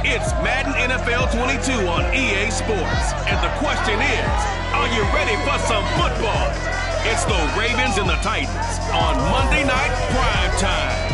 It's Madden NFL 22 on EA Sports. And the question is, are you ready for some football? It's the Ravens and the Titans on Monday Night Prime Time.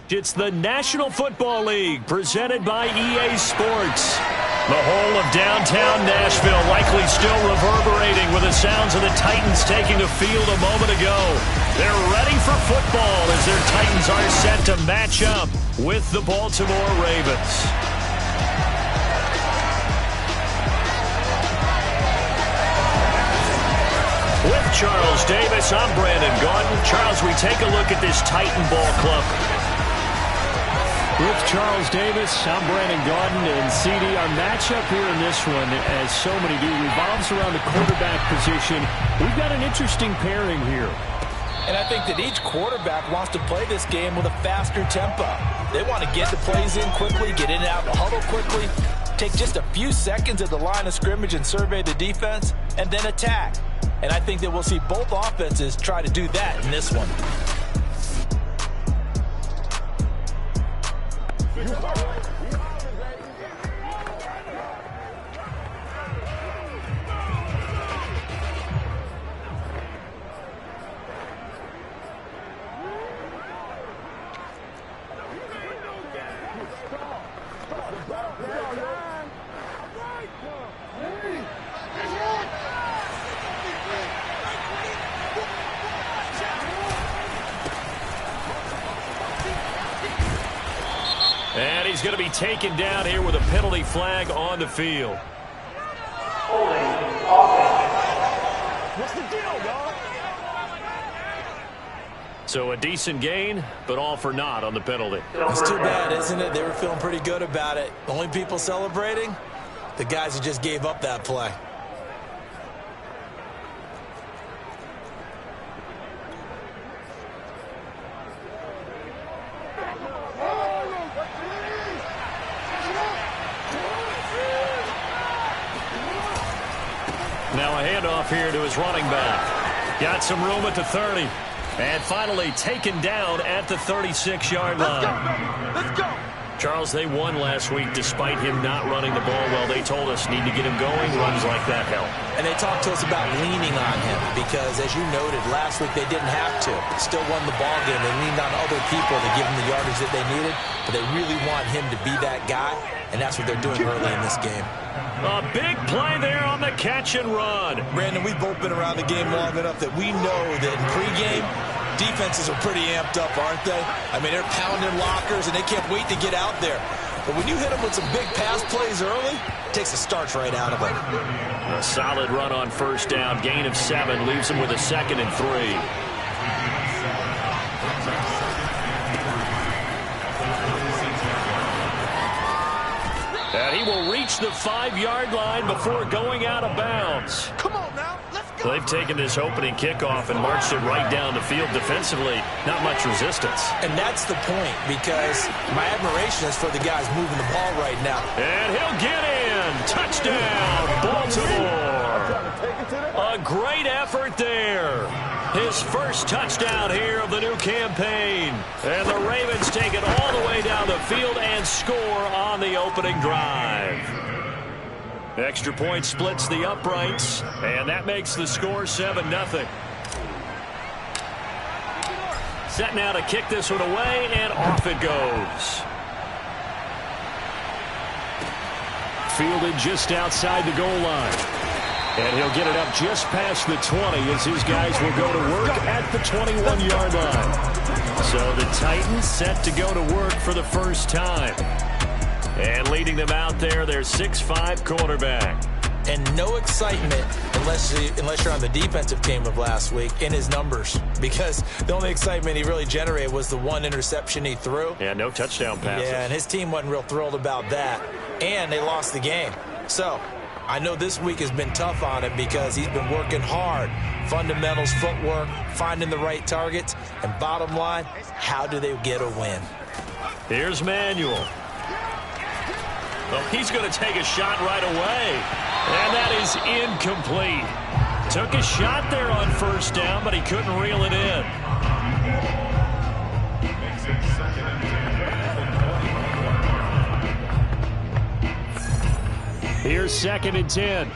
It's the National Football League presented by EA Sports. The whole of downtown Nashville likely still reverberating with the sounds of the Titans taking the field a moment ago. They're ready for football as their Titans are set to match up with the Baltimore Ravens. With Charles Davis, I'm Brandon Gaudin. Charles, we take a look at this Titan ball club. With Charles Davis, I'm Brandon Gaudin, and CD, our matchup here in this one, as so many do, revolves around the quarterback position. We've got an interesting pairing here. And I think that each quarterback wants to play this game with a faster tempo. They want to get the plays in quickly, get in and out of the huddle quickly, take just a few seconds at the line of scrimmage and survey the defense, and then attack. And I think that we'll see both offenses try to do that in this one. And he's going to be taken down here with a penalty flag on the field. What's the deal, dog? So a decent gain, but all for naught on the penalty. It's too bad, isn't it? They were feeling pretty good about it. The only people celebrating? The guys who just gave up that play. Now a handoff here to his running back. Got some room at the 30. And finally taken down at the 36-yard line. Let's go! Charles, they won last week despite him not running the ball well. They told us need to get him going. Runs like that help. And they talked to us about leaning on him because, as you noted, last week they didn't have to. Still won the ball game. They leaned on other people to give them the yardage that they needed, but they really want him to be that guy, and that's what they're doing early in this game. A big play there on the catch and run. Brandon, we've both been around the game long enough that we know that in pregame, defenses are pretty amped up, aren't they? I mean, they're pounding lockers, and they can't wait to get out there. But when you hit them with some big pass plays early, it takes the starch right out of them. A solid run on first down. Gain of 7 leaves him with a 2nd and 3. And he will reach the 5-yard line before going out of bounds. Come on now, let's go. They've taken this opening kickoff and marched it right down the field defensively. Not much resistance. And that's the point, because my admiration is for the guys moving the ball right now. And he'll get in. Touchdown, Baltimore. A great effort there. His first touchdown here of the new campaign. And the Ravens take it all the way down the field and score on the opening drive. Extra point splits the uprights, and that makes the score 7-0. Set now to kick this one away, and off it goes. Fielded just outside the goal line. And he'll get it up just past the 20 as his guys will go to work at the 21-yard line. So the Titans set to go to work for the first time. And leading them out there, their 6'5" quarterback. And no excitement unless you're on the defensive team of last week in his numbers, because the only excitement he really generated was the one interception he threw. Yeah, no touchdown passes. Yeah, and his team wasn't real thrilled about that. And they lost the game. So I know this week has been tough on him because he's been working hard. Fundamentals, footwork, finding the right targets. And bottom line, how do they get a win? Here's Manuel. Well, he's going to take a shot right away. And that is incomplete. Took a shot there on first down, but he couldn't reel it in. Here's 2nd and 10.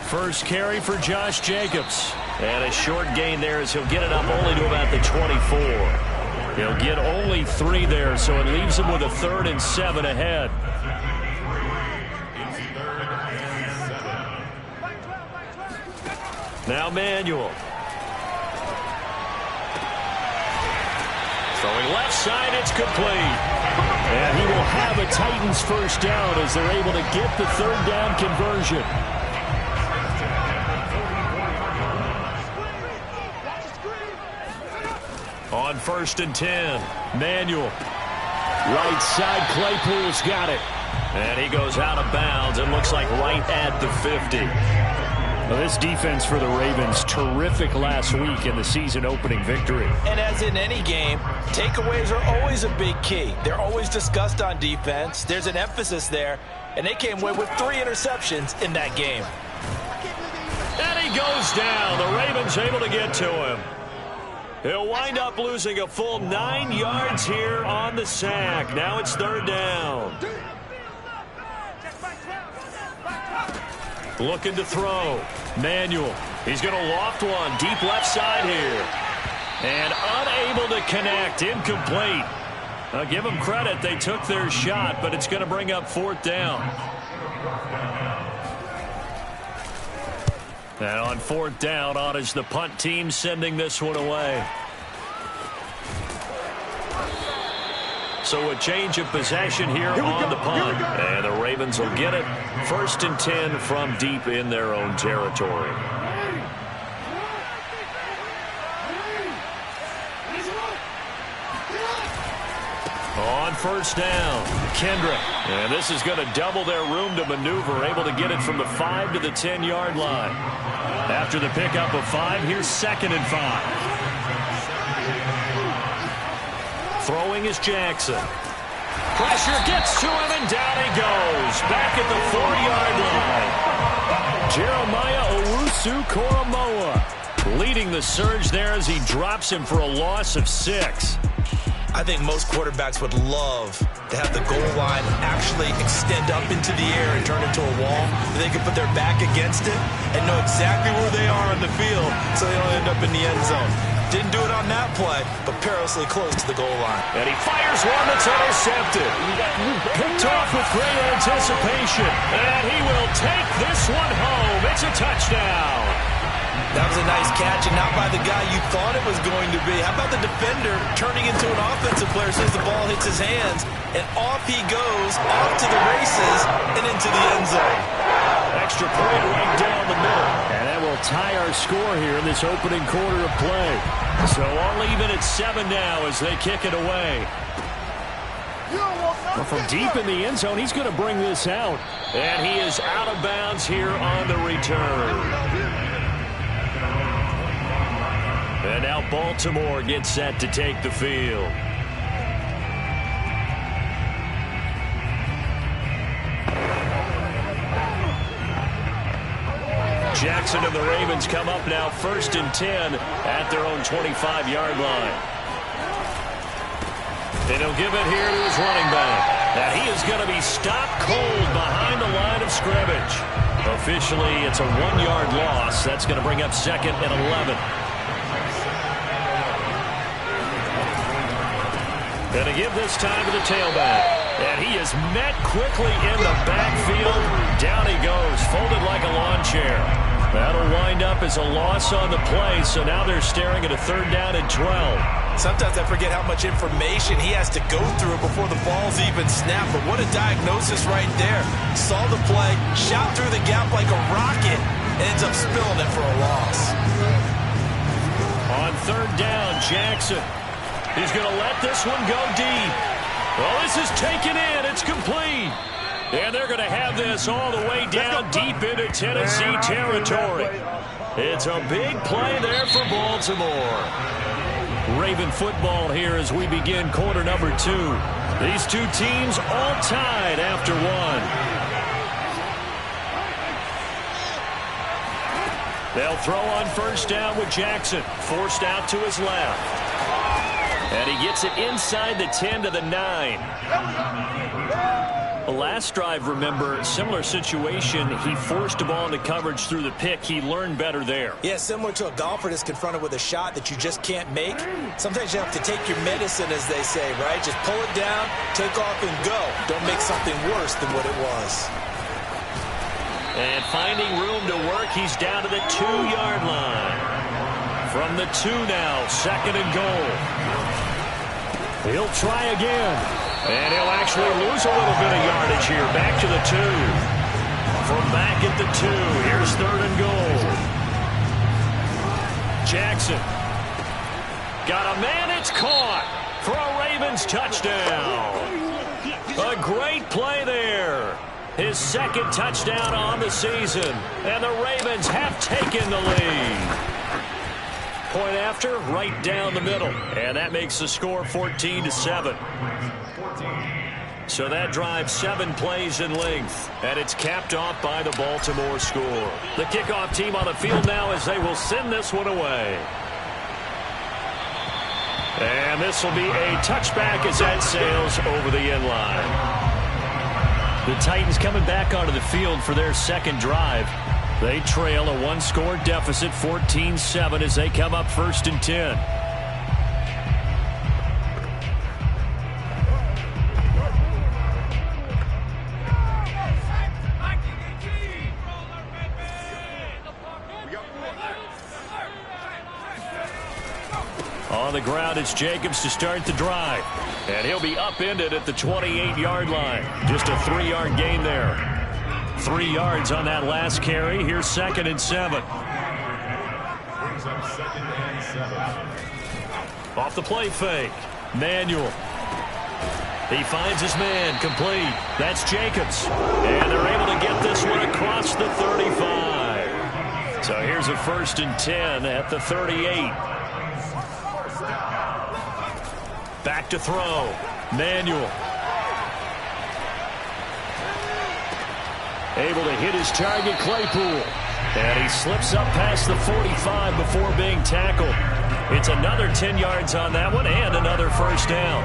First carry for Josh Jacobs. And a short gain there as he'll get it up only to about the 24. He'll get only 3 there, so it leaves him with a 3rd and 7 ahead. Now Manuel. Throwing left side, it's complete. And he will have a Titans first down as they're able to get the 3rd down conversion. On 1st and 10, Manuel. Right side, Claypool's got it. And he goes out of bounds. It looks like right at the 50. Well, this defense for the Ravens, terrific last week in the season-opening victory. And as in any game, takeaways are always a big key. They're always discussed on defense. There's an emphasis there, and they came away with 3 interceptions in that game. And he goes down. The Ravens able to get to him. He'll wind up losing a full 9 yards here on the sack. Now it's 3rd down. Looking to throw. Manuel. He's going to loft one. Deep left side here. And unable to connect. Incomplete. I'll give them credit. They took their shot, but it's going to bring up 4th down. And on 4th down, on is the punt team sending this one away. So a change of possession here on the punt. And the Ravens will get it. 1st and 10 from deep in their own territory. On 1st down, Kendrick. And this is going to double their room to maneuver, able to get it from the 5 to the 10-yard line. After the pickup of 5, here's 2nd and 5. Throwing is Jackson. Pressure gets to him, and down he goes. Back at the 4-yard line. Jeremiah Owusu-Koramoah leading the surge there as he drops him for a loss of 6. I think most quarterbacks would love to have the goal line actually extend up into the air and turn into a wall. They can put their back against it and know exactly where they are on the field so they don't end up in the end zone. Didn't do it on that play, but perilously close to the goal line. And he fires one that's intercepted. Picked off with great anticipation. And he will take this one home. It's a touchdown. That was a nice catch, and not by the guy you thought it was going to be. How about the defender turning into an offensive player as soon as the ball hits his hands, and off he goes, off to the races, and into the end zone. Extra point right down the middle. And that will tie our score here in this opening quarter of play. So all even at 7 now as they kick it away. Well, from deep in the end zone, he's going to bring this out. And he is out of bounds here on the return. And now Baltimore gets set to take the field. Jackson and the Ravens come up now 1st and 10 at their own 25-yard line. And he'll give it here to his running back. And he is going to be stopped cold behind the line of scrimmage. Officially, it's a 1-yard loss. That's going to bring up 2nd and 11. Going to give this time to the tailback. And he is met quickly in the backfield. Down he goes, folded like a lawn chair. That'll wind up as a loss on the play, so now they're staring at a 3rd down and 12. Sometimes I forget how much information he has to go through before the ball's even snapped, but what a diagnosis right there. Saw the play, shot through the gap like a rocket, and ends up spilling it for a loss. On 3rd down, Jackson. He's going to let this one go deep. Well, this is taken in. It's complete. And they're going to have this all the way down deep into Tennessee territory. It's a big play there for Baltimore. Raven football here as we begin quarter number 2. These two teams all tied after one. They'll throw on first down with Jackson. Forced out to his left. And he gets it inside the 10 to the 9. The last drive, remember, similar situation. He forced a ball into coverage through the pick. He learned better there. Yeah, similar to a golfer that's confronted with a shot that you just can't make. Sometimes you have to take your medicine, as they say, right? Just pull it down, take off, and go. Don't make something worse than what it was. And finding room to work, he's down to the 2-yard line. From the 2 now, 2nd and goal. He'll try again. And he'll actually lose a little bit of yardage here. Back to the 2. From back at the 2, here's 3rd and goal. Jackson. Got a man, it's caught for a Ravens touchdown. A great play there. His 2nd touchdown on the season. And the Ravens have taken the lead. Point after, right down the middle. And that makes the score 14-7. So that drives 7 plays in length. And it's capped off by the Baltimore score. The kickoff team on the field now as they will send this one away. And this will be a touchback as that sails over the end line. The Titans coming back onto the field for their 2nd drive. They trail a 1-score deficit, 14-7, as they come up 1st and 10. On the ground, it's Jacobs to start the drive. And he'll be upended at the 28-yard line. Just a 3-yard gain there. 3 yards on that last carry. Here's 2nd and 7. Off the play fake. Manuel. He finds his man. Complete. That's Jacobs. And they're able to get this one across the 35. So here's a 1st and 10 at the 38. Back to throw. Manuel. Able to hit his target, Claypool. And he slips up past the 45 before being tackled. It's another 10 yards on that one and another 1st down.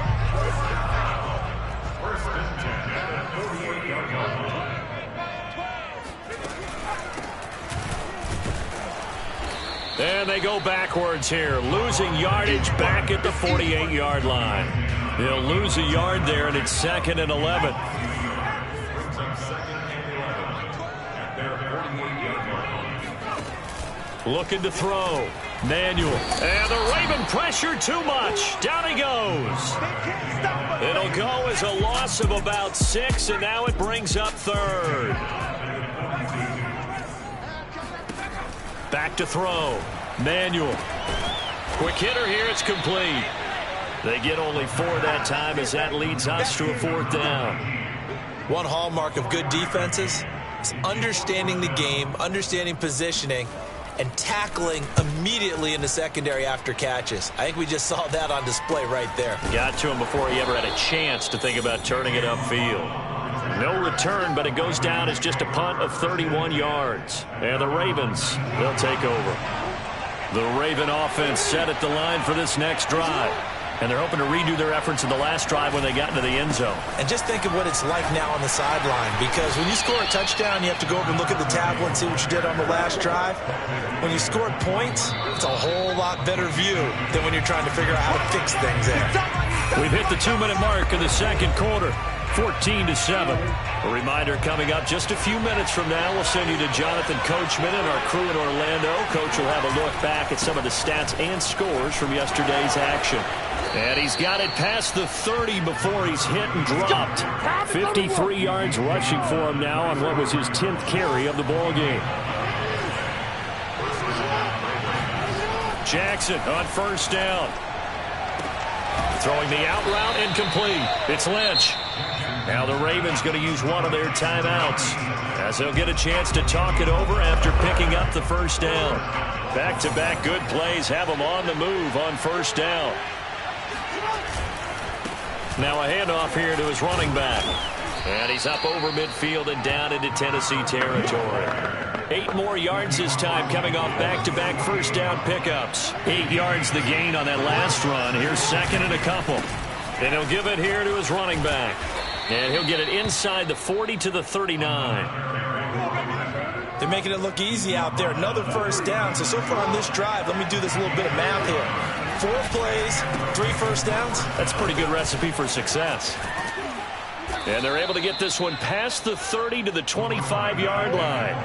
And they go backwards here, losing yardage back at the 48-yard line. They'll lose a yard there, and it's 2nd and 11. Looking to throw. Manuel. And the Raven pressure too much. Down he goes. It'll go as a loss of about 6, and now it brings up 3rd. Back to throw. Manuel. Quick hitter here. It's complete. They get only 4 that time as that leads us to a 4th down. One hallmark of good defenses is understanding the game, understanding positioning, and tackling immediately in the secondary after catches. I think we just saw that on display right there. Got to him before he ever had a chance to think about turning it upfield. No return, but it goes down as just a punt of 31 yards. And the Ravens, they'll take over. The Raven offense set at the line for this next drive. And they're hoping to redo their efforts in the last drive when they got into the end zone. And just think of what it's like now on the sideline, because when you score a touchdown, you have to go over and look at the tablet and see what you did on the last drive. When you scored points, it's a whole lot better view than when you're trying to figure out how to fix things there. We've hit the 2-minute mark in the 2nd quarter, 14-7. A reminder coming up just a few minutes from now. We'll send you to Jonathan Coachman and our crew in Orlando. Coach will have a look back at some of the stats and scores from yesterday's action. And he's got it past the 30 before he's hit and dropped. 53 yards rushing for him now on what was his 10th carry of the ball game. Jackson on 1st down. Throwing the out route incomplete. It's Lynch. Now the Ravens going to use one of their timeouts as they'll get a chance to talk it over after picking up the first down. Back-to-back good plays have them on the move on first down. Now a handoff here to his running back. And he's up over midfield and down into Tennessee territory. 8 more yards this time coming off back-to-back first down pickups. 8 yards the gain on that last run. Here's second and a couple. And he'll give it here to his running back. And he'll get it inside the 40 to the 39. They're making it look easy out there. Another first down. So far on this drive, let me do this little bit of math here. 4 plays, 3 first downs. That's a pretty good recipe for success. And they're able to get this one past the 30 to the 25-yard line.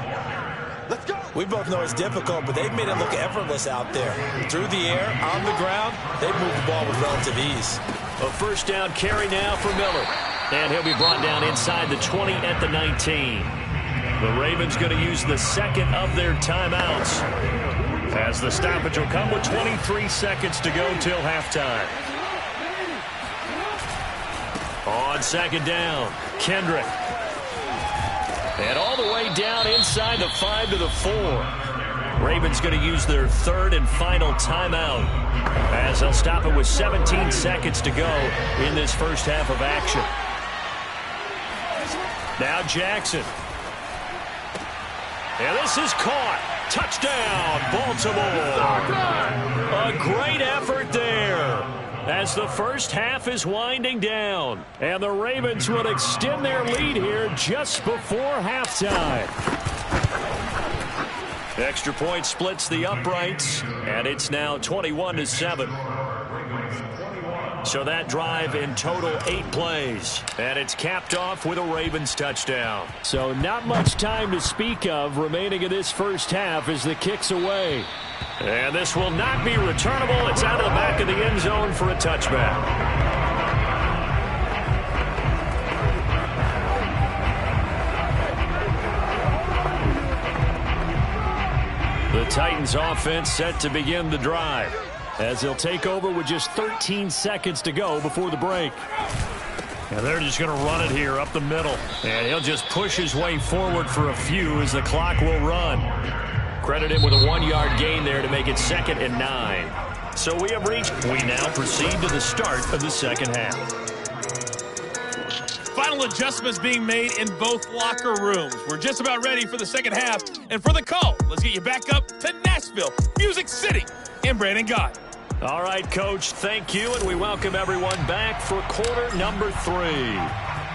Let's go. We both know it's difficult, but they've made it look effortless out there. Through the air, on the ground, they've moved the ball with relative ease. A first down carry now for Miller. And he'll be brought down inside the 20 at the 19. The Ravens going to use the second of their timeouts, as the stoppage will come with 23 seconds to go till halftime. On second down, Kendrick. And all the way down inside the 5 to the 4. Ravens going to use their third and final timeout, as they'll stop it with 17 seconds to go in this first half of action. Now Jackson. And this is caught. Touchdown, Baltimore. A great effort there, as the first half is winding down. And the Ravens will extend their lead here just before halftime. Extra point splits the uprights, and it's now 21-7. So that drive in total 8 plays, and it's capped off with a Ravens touchdown. So not much time to speak of remaining in this first half as the kick's away. And this will not be returnable. It's out of the back of the end zone for a touchback. The Titans offense set to begin the drive, as they'll take over with just 13 seconds to go before the break. And they're just going to run it here up the middle. And he'll just push his way forward for a few as the clock will run. Credit him with a 1-yard gain there to make it 2nd and 9. So we have reached. We now proceed to the start of the second half. Final adjustments being made in both locker rooms. We're just about ready for the second half. And for the call, let's get you back up to Nashville, Music City, and Brandon Gott. All right, Coach, thank you, and we welcome everyone back for quarter number 3.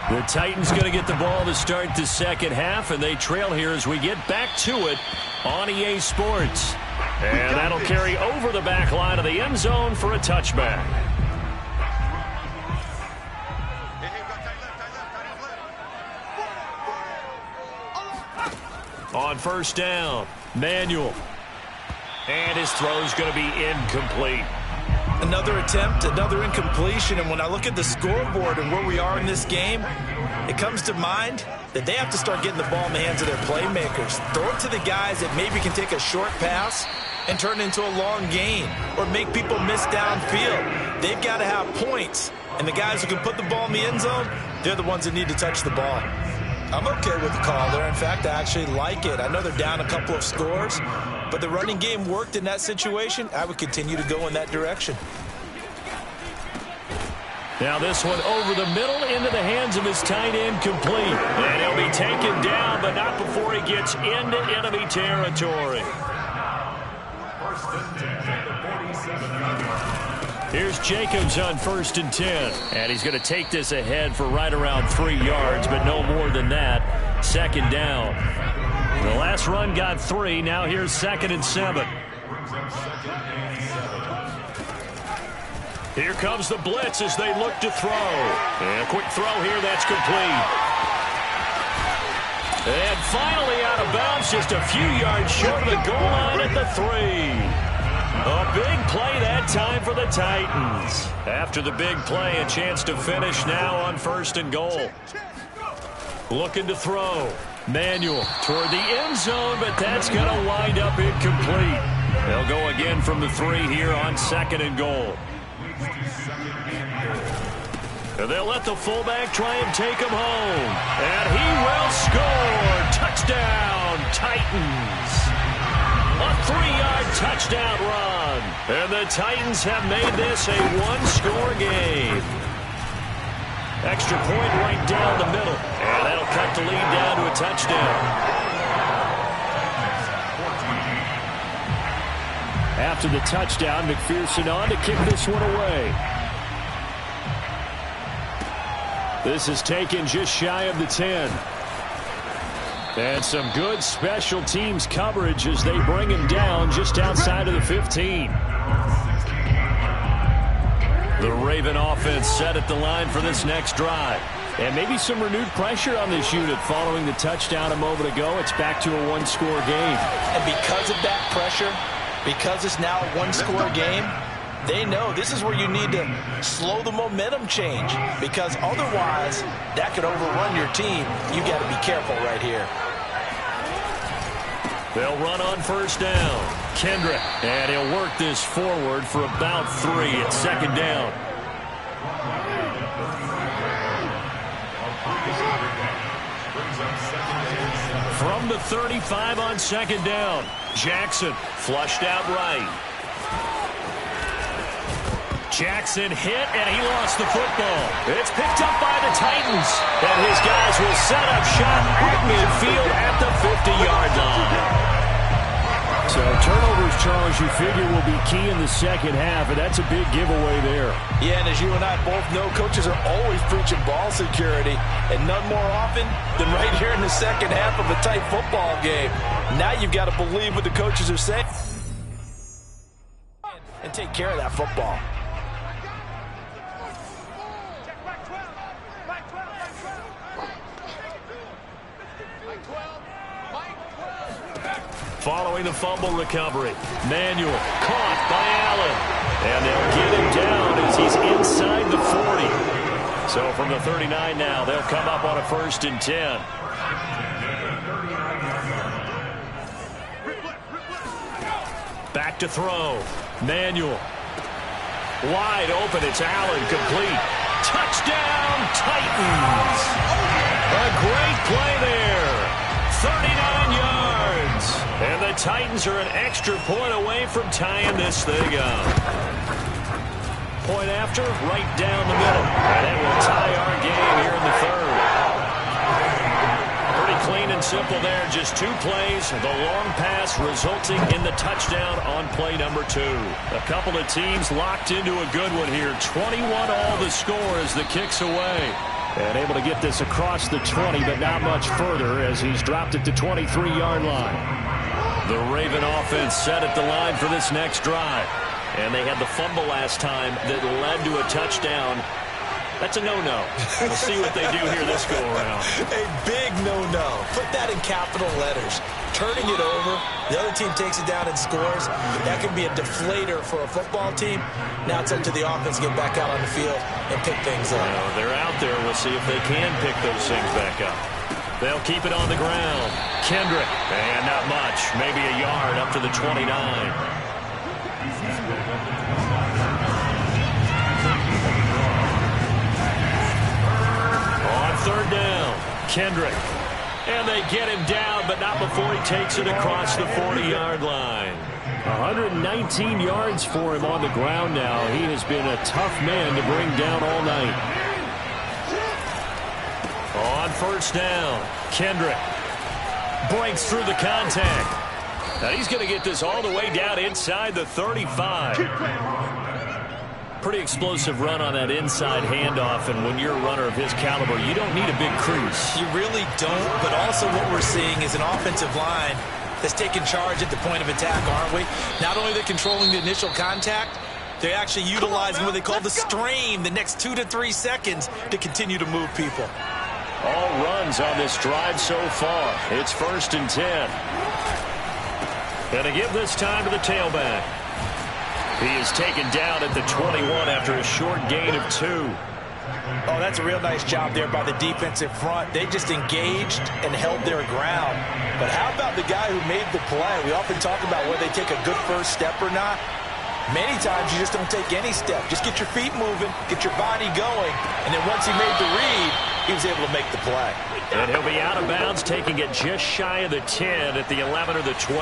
The Titans going to get the ball to start the second half, and they trail here as we get back to it on EA Sports. And that'll carry over the back line of the end zone for a touchback. On first down, Manuel. And his throw's going to be incomplete. Another attempt, another incompletion, and when I look at the scoreboard and where we are in this game, it comes to mind that they have to start getting the ball in the hands of their playmakers. Throw it to the guys that maybe can take a short pass and turn it into a long gain or make people miss downfield. They've got to have points, and the guys who can put the ball in the end zone, they're the ones that need to touch the ball. I'm okay with the call there. In fact, I actually like it. I know they're down a couple of scores, but the running game worked in that situation. I would continue to go in that direction. Now this one over the middle into the hands of his tight end, complete. And he'll be taken down, but not before he gets into enemy territory. Here's Jacobs on 1st and 10. And he's going to take this ahead for right around 3 yards, but no more than that. 2nd down. The last run got 3. Now here's 2nd and 7. Here comes the blitz as they look to throw. And a quick throw here, that's complete. And finally out of bounds, just a few yards short of the goal line at the 3. A big play that time for the Titans. After the big play, a chance to finish now on 1st and goal. Looking to throw. Manuel toward the end zone, but that's going to wind up incomplete. They'll go again from the 3 here on 2nd and goal. And they'll let the fullback try and take him home. And he will score. Touchdown, Titans. A 3-yard touchdown run. And the Titans have made this a one-score game. Extra point right down the middle. And that'll cut the lead down to a touchdown. After the touchdown, McPherson on to kick this one away. This is taken just shy of the 10. And some good special teams coverage as they bring him down just outside of the 15. The Raven offense set at the line for this next drive. And maybe some renewed pressure on this unit following the touchdown a moment ago. It's back to a one-score game. And because of that pressure, because it's now a one-score game, they know this is where you need to slow the momentum change, because otherwise that could overrun your team. You got to be careful right here. They'll run on first down. Kendrick, and he'll work this forward for about 3 at second down. From the 35 on second down, Jackson flushed out right. Jackson hit, and he lost the football. It's picked up by the Titans, and his guys will set up shop at midfield at the 50-yard line. So turnovers, Charles, you figure will be key in the second half, and that's a big giveaway there. Yeah, and as you and I both know, coaches are always preaching ball security, and none more often than right here in the second half of a tight football game. Now you've got to believe what the coaches are saying and take care of that football. Following the fumble recovery, Manuel caught by Allen. And they'll get him down as he's inside the 40. So from the 39 now, they'll come up on a 1st and 10. Back to throw. Manuel. Wide open, it's Allen, complete. Touchdown, Titans! A great play there. 39 yards. And the Titans are an extra point away from tying this thing up. Point after, right down the middle. And it will tie our game here in the 3rd. Pretty clean and simple there. Just 2 plays. The long pass resulting in the touchdown on play number 2. A couple of teams locked into a good one here. 21 all the score as the kick's away. And able to get this across the 20, but not much further as he's dropped at the 23-yard line. The Raven offense set at the line for this next drive. And they had the fumble last time that led to a touchdown. That's a no-no. We'll see what they do here this go-around. A big no-no. Put that in capital letters. Turning it over, the other team takes it down and scores. That can be a deflator for a football team. Now it's up to the offense to get back out on the field and pick things up. They're out there. We'll see if they can pick those things back up. They'll keep it on the ground. Kendrick, and not much. Maybe a yard up to the 29. On 3rd down, Kendrick. And they get him down, but not before he takes it across the 40-yard line. 119 yards for him on the ground now. He has been a tough man to bring down all night. On 1st down, Kendrick breaks through the contact. Now he's going to get this all the way down inside the 35. Pretty explosive run on that inside handoff, and when you're a runner of his caliber, you don't need a big crease. You really don't, but also what we're seeing is an offensive line that's taking charge at the point of attack, aren't we? Not only are they controlling the initial contact, they're actually utilizing what they call the strain, the next 2 to 3 seconds to continue to move people. All runs on this drive so far. It's 1st and 10. And to give this time to the tailback. He is taken down at the 21 after a short gain of 2. Oh, that's a real nice job there by the defensive front. They just engaged and held their ground. But how about the guy who made the play? We often talk about whether they take a good first step or not. Many times you just don't take any step. Just get your feet moving, get your body going, and then once he made the read, he was able to make the play. And he'll be out of bounds, taking it just shy of the 10 at the 11 or the 12.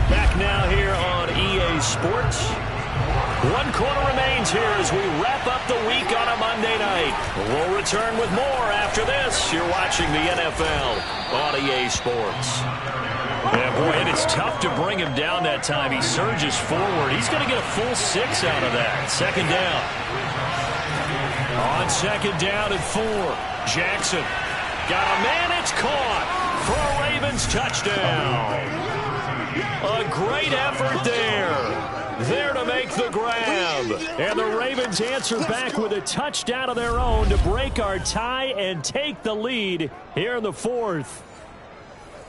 Back now here on EA Sports. 1 quarter remains here as we wrap up the week on a Monday night. We'll return with more after this. You're watching the NFL on EA Sports. Yeah, boy, and it's tough to bring him down that time. He surges forward. He's going to get a full 6 out of that. Second down. On second down and 4. Jackson got a man. It's caught for a Ravens touchdown. A great effort there. There to make the grab. And the Ravens answer back with a touchdown of their own to break our tie and take the lead here in the 4th.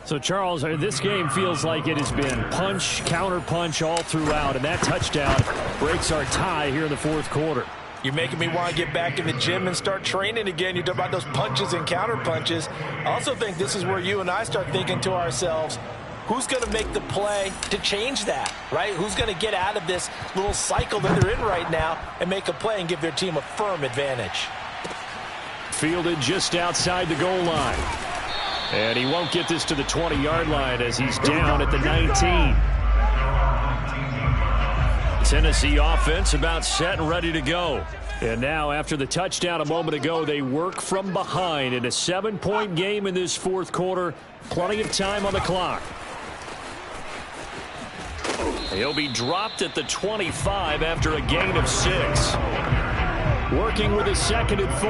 So, Charles, this game feels like it has been punch, counter-punch all throughout, and that touchdown breaks our tie here in the 4th quarter. You're making me want to get back in the gym and start training again. You talk about those punches and counter-punches. I also think this is where you and I start thinking to ourselves, who's going to make the play to change that, right? Who's going to get out of this little cycle that they're in right now and make a play and give their team a firm advantage? Fielded just outside the goal line. And he won't get this to the 20-yard line as he's down at the 19. Tennessee offense about set and ready to go. And now, after the touchdown a moment ago, they work from behind in a 7-point game in this 4th quarter. Plenty of time on the clock. He'll be dropped at the 25 after a gain of 6. Working with a 2nd and 4.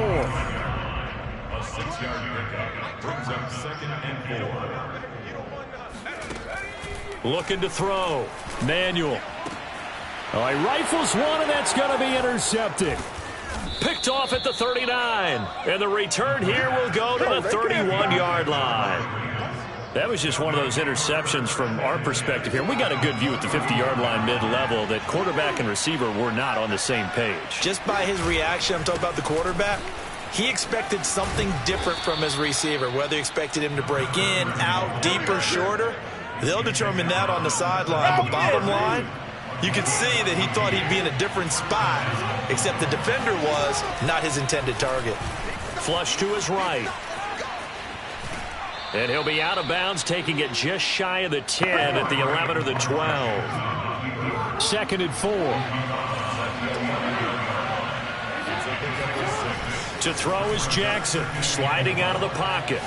A 6-yard pickup brings up 2nd and 4. Looking to throw. Manuel. Oh, he rifles one, and that's going to be intercepted. Picked off at the 39. And the return here will go to the 31-yard line. That was just one of those interceptions from our perspective here. We got a good view at the 50-yard line mid-level that quarterback and receiver were not on the same page. Just by his reaction, I'm talking about the quarterback, he expected something different from his receiver, whether he expected him to break in, out, deeper, shorter. They'll determine that on the sideline. But bottom line, you could see that he thought he'd be in a different spot, except the defender was not his intended target. Flush to his right. And he'll be out of bounds, taking it just shy of the 10 at the 11 or the 12. 2nd and 4. To throw is Jackson, sliding out of the pocket.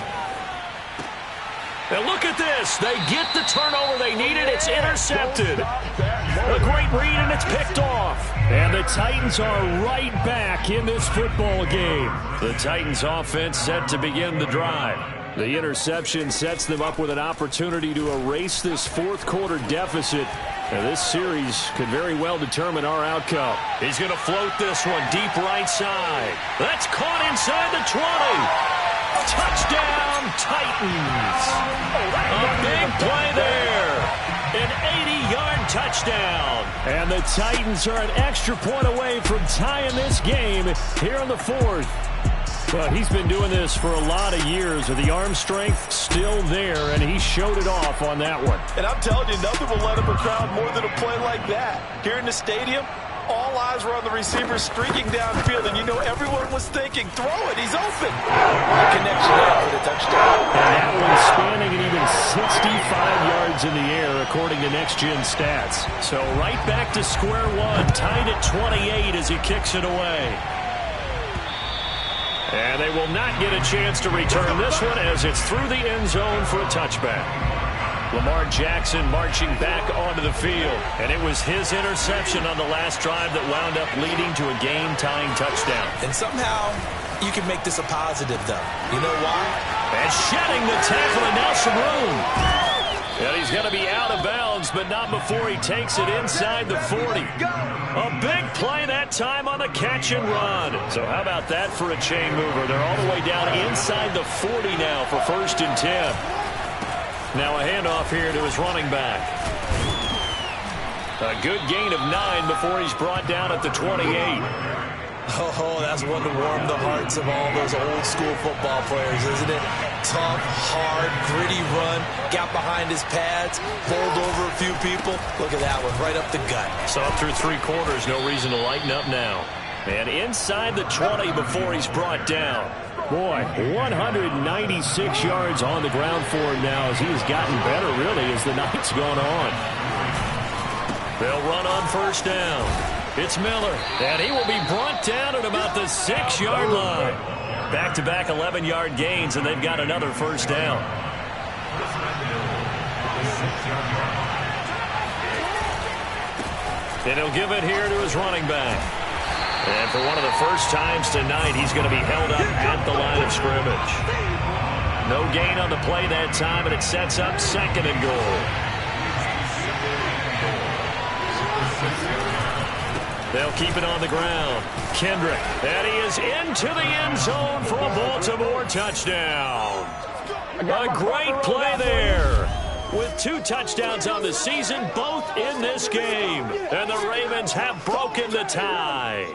And look at this. They get the turnover they needed. It's intercepted. A great read, and it's picked off. And the Titans are right back in this football game. The Titans offense set to begin the drive. The interception sets them up with an opportunity to erase this 4th quarter deficit. And this series could very well determine our outcome. He's going to float this one deep right side. That's caught inside the 20. Touchdown, Titans. A big play there. An 80-yard touchdown. And the Titans are an extra point away from tying this game here in the 4th. But he's been doing this for a lot of years with the arm strength still there, and he showed it off on that one. And I'm telling you, nothing will let him crowd more than a play like that. Here in the stadium, all eyes were on the receiver streaking downfield, and you know everyone was thinking, throw it, he's open. The connection there for the touchdown. And that one spanning at even 65 yards in the air, according to Next Gen Stats. So right back to square one, tied at 28 as he kicks it away. And they will not get a chance to return this one as it's through the end zone for a touchback. Lamar Jackson marching back onto the field. And it was his interception on the last drive that wound up leading to a game-tying touchdown. And somehow you can make this a positive, though. You know why? And shedding the tackle, and now some room. And he's going to be out of bounds, but not before he takes it inside the 40. A big play that time on the catch and run. So how about that for a chain mover? They're all the way down inside the 40 now for 1st and 10. Now a handoff here to his running back. A good gain of 9 before he's brought down at the 28. Oh, that's one to warm the hearts of all those old school football players, isn't it? tough, hard, gritty run. Got behind his pads, bowled over a few people. Look at that one, right up the gut. So up through 3 quarters, no reason to lighten up now. And inside the 20 before he's brought down. Boy, 196 yards on the ground for him now as he has gotten better, really, as the night's gone on. They'll run on first down. It's Miller, and he will be brought down at about the 6-yard line. Back-to-back 11-yard gains, and they've got another first down. And he'll give it here to his running back. And for one of the first times tonight, he's going to be held up at the line of scrimmage. No gain on the play that time, and it sets up 2nd and goal. They'll keep it on the ground. Kendrick, and he is into the end zone for a Baltimore touchdown. A great play there. With 2 touchdowns on the season, both in this game. And the Ravens have broken the tie.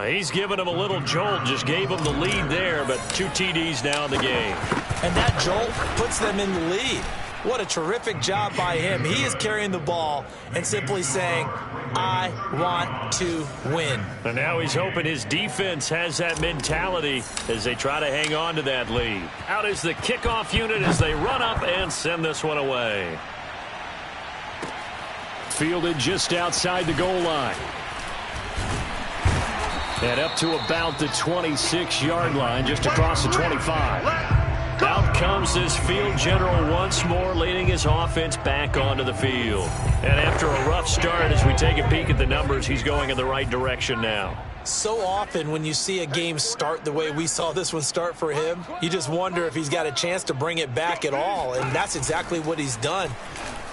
He's given him a little jolt, just gave him the lead there, but 2 TDs now in the game. And that jolt puts them in the lead. What a terrific job by him. He is carrying the ball and simply saying, I want to win. And now he's hoping his defense has that mentality as they try to hang on to that lead. Out is the kickoff unit as they run up and send this one away. Fielded just outside the goal line. And up to about the 26-yard line, just across the 25. Out comes this field general once more, leading his offense back onto the field. And after a rough start, as we take a peek at the numbers, he's going in the right direction now. So often when you see a game start the way we saw this one start for him, you just wonder if he's got a chance to bring it back at all, and that's exactly what he's done.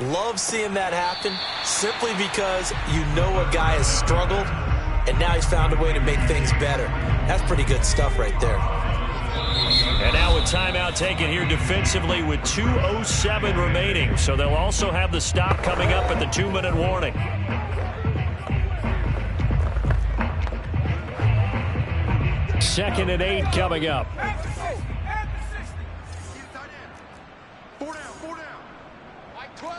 Love seeing that happen simply because you know a guy has struggled, and now he's found a way to make things better. That's pretty good stuff right there. And now with timeout taken here defensively with 2:07 remaining. So they'll also have the stop coming up at the 2-minute warning. Second and 8 coming up. 4 down. Mike 12.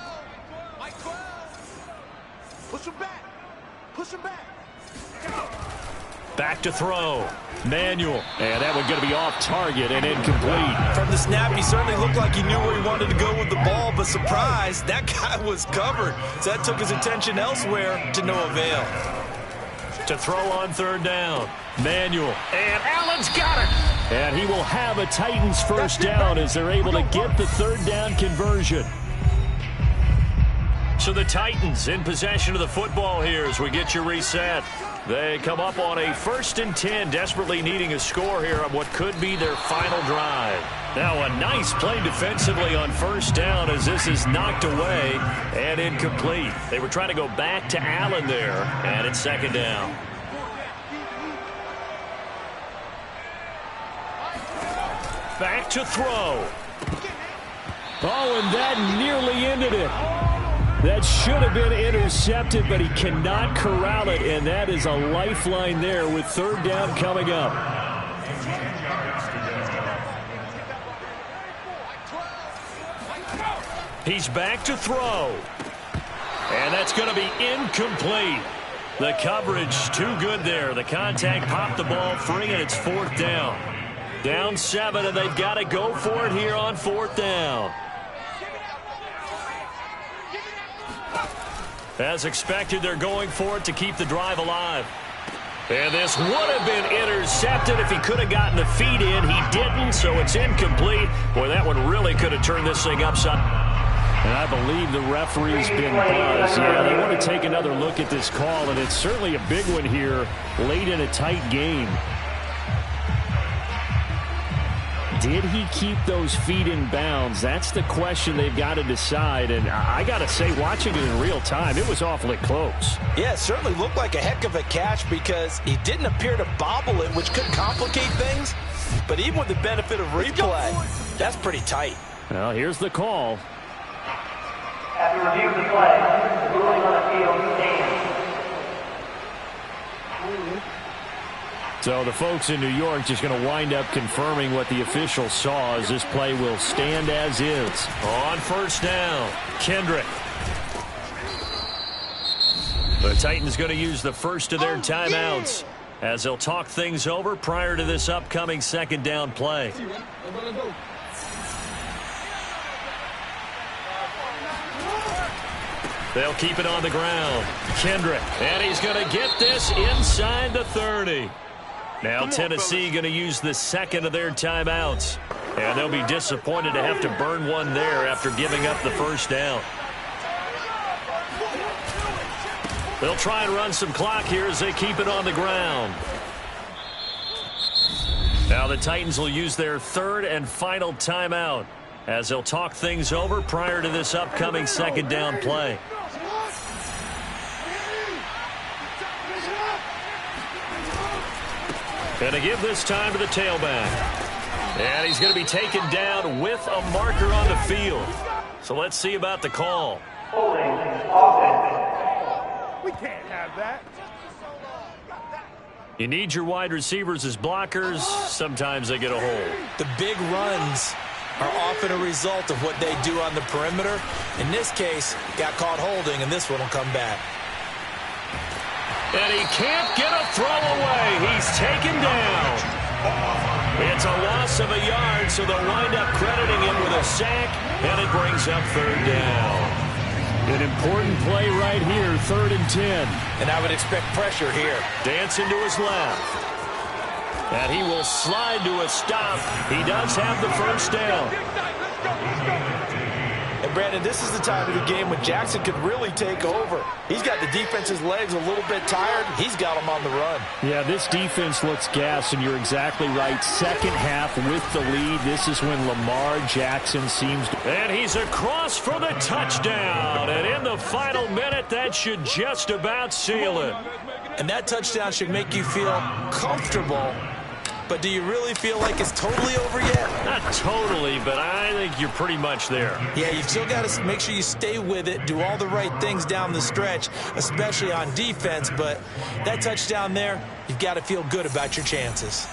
Push him back. Back to throw. Manuel. And that one going to be off target and incomplete. From the snap, he certainly looked like he knew where he wanted to go with the ball, but surprise, that guy was covered. So that took his attention elsewhere to no avail. To throw on 3rd down. Manuel. And Allen's got it. And he will have a Titans first down as they're able to get the 3rd down conversion. So the Titans in possession of the football here as we get you reset. They come up on a 1st and 10, desperately needing a score here on what could be their final drive. Now a nice play defensively on 1st down as this is knocked away and incomplete. They were trying to go back to Allen there, and it's 2nd down. Back to throw. Oh, and that nearly ended it. That should have been intercepted, but he cannot corral it, and that is a lifeline there with 3rd down coming up. He's back to throw. And that's going to be incomplete. The coverage too good there. The contact popped the ball free, and it's 4th down. Down 7, and they've got to go for it here on 4th down. As expected, they're going for it to keep the drive alive. And this would have been intercepted if he could have gotten the feet in. He didn't, so it's incomplete. Boy, that one really could have turned this thing upside. And I believe the referee's been buzzed. Yeah, they want to take another look at this call, and it's certainly a big one here late in a tight game. Did he keep those feet in bounds? That's the question they've got to decide. And I got to say, watching it in real time, it was awfully close. Yeah, it certainly looked like a heck of a catch because he didn't appear to bobble it, which could complicate things. But even with the benefit of replay, that's pretty tight. Well, here's the call. After review of the play, the ruling on the field stands. So the folks in New York just going to wind up confirming what the official saw, as this play will stand as is. On first down, Kendrick. The Titans going to use the first of their timeouts as they'll talk things over prior to this upcoming second down play. They'll keep it on the ground. Kendrick, and he's going to get this inside the 30. Now Tennessee going to use the second of their timeouts. And they'll be disappointed to have to burn one there after giving up the first down. They'll try and run some clock here as they keep it on the ground. Now the Titans will use their third and final timeout as they'll talk things over prior to this upcoming second down play. Going to give this time to the tailback. And he's going to be taken down with a marker on the field. So let's see about the call. We can't have that. You need your wide receivers as blockers. Sometimes they get a hold. The big runs are often a result of what they do on the perimeter. In this case, got caught holding, and this one will come back. And he can't get a throw away. He's taken down. It's a loss of a yard, so they'll wind up crediting him with a sack, and it brings up third down. An important play right here, 3rd and 10. And I would expect pressure here. Dancing to his left. And he will slide to a stop. He does have the first down. And Brandon, this is the time of the game when Jackson could really take over. He's got the defense's legs a little bit tired. He's got them on the run. Yeah, this defense looks gassed, and you're exactly right. Second half with the lead. This is when Lamar Jackson seems to... And he's across for the touchdown. And in the final minute, that should just about seal it. And that touchdown should make you feel comfortable. But do you really feel like it's totally over yet? Not totally, but I think you're pretty much there. Yeah, you've still got to make sure you stay with it, do all the right things down the stretch, especially on defense. But that touchdown there, you've got to feel good about your chances.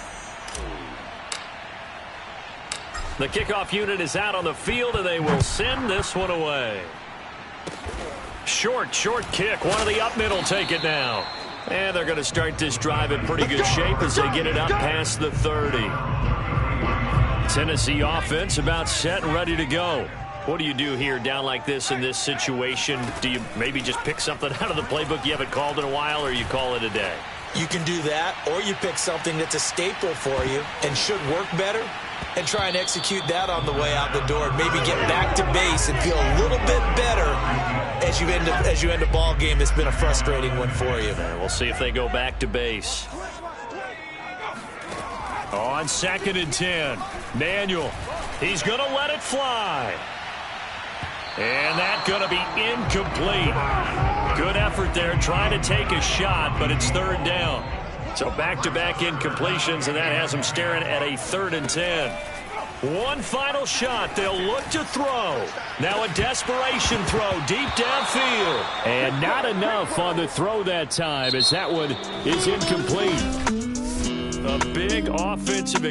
The kickoff unit is out on the field, and they will send this one away. Short kick. One of the up middle take it now. And they're going to start this drive in pretty good shape as they get it up past the 30. Tennessee offense about set and ready to go. What do you do here down like this in this situation? Do you maybe just pick something out of the playbook you haven't called in a while, or you call it a day? You can do that, or you pick something that's a staple for you and should work better and try and execute that on the way out the door. Maybe get back to base and feel a little bit better as you end a ball game that's been a frustrating one for you. We'll see if they go back to base. On 2nd and 10, Manuel. He's going to let it fly. And that's going to be incomplete. Good effort there trying to take a shot, but it's 3rd down. So back-to-back incompletions, and that has them staring at a 3rd and 10. One final shot. They'll look to throw. Now a desperation throw deep downfield. And not enough on the throw that time, as that one is incomplete. A big offensive